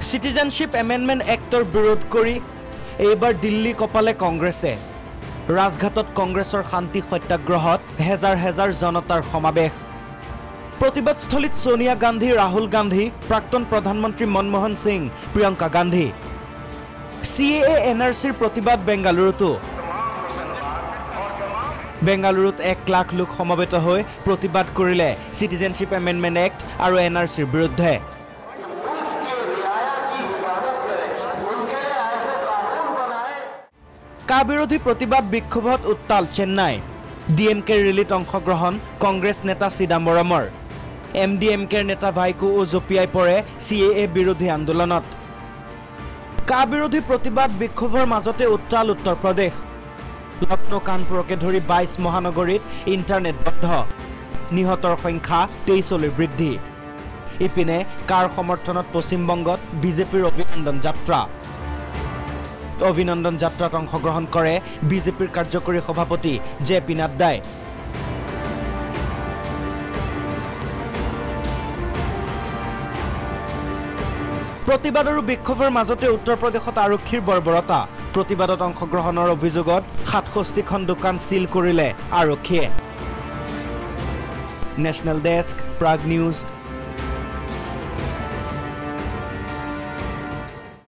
citizenship amendment actor বিৰোধ কৰি এইবাৰ দিল্লী কপালে কংগ্ৰেছে ৰাজঘাটত কংগ্ৰেছৰ শান্তি সত্যাগ্ৰহত হেজাৰ হেজাৰ জনতাৰ সমাবেশ প্ৰতিবাদস্থলীত সোনিয়া গান্ধী ৰাহুল গান্ধী প্ৰাক্তন প্ৰধানমন্ত্ৰী মনমোহন সিং প্ৰিয়ংকা গান্ধী CAA NRCৰ প্ৰতিবাদ বেংগালুৰুতো বেংগালুৰুত 1 লাখ লোক সমবেত হৈ প্ৰতিবাদ কৰিলে সিটিজেনশিপ এমেন্ডমেন্ট এক্ট আৰু NRCৰ বিৰুদ্ধে কা বিৰোধী প্ৰতিবাদ বিক্ষোভত উত্তাল চেন্নাই DMK ৰেলীত অংশগ্ৰহণ কংগ্ৰেছ নেতা চিদাম্বৰমৰ MDMKৰ নেতা ভাইকো জপিয়াই পৰে CAA বিৰোধী আন্দোলনত কা বিৰোধী প্ৰতিবাদ বিক্ষোভৰ মাজতে উত্তাল উত্তৰ প্ৰদেশ লক্ষ্ণৌ কানপুৰকে ধৰি 22 মহানগৰীত ইন্টাৰনেট বন্ধ নিহতৰ সংখ্যা 23লৈ বৃদ্ধি ইপিনে কাৰ সমৰ্থনত পশ্চিমবংগত বিজেপিৰ অভিনন্দন যাত্ৰাত অংশগ্ৰহণ কৰে বিজেপিৰ কাৰ্যকৰী সভাপতি JP নাড্ডাই প্ৰতিবাদ আৰু বিক্ষোভৰ মাজতে উত্তৰ প্ৰদেশত আৰক্ষীৰ বৰ্বৰতা প্ৰতিবাদত অংশগ্ৰহণৰ অভিযোগত 67খন দোকান সিল কৰিলে আৰক্ষীয়ে নেশ্যনেল ডেস্ক প্ৰাগ নিউজ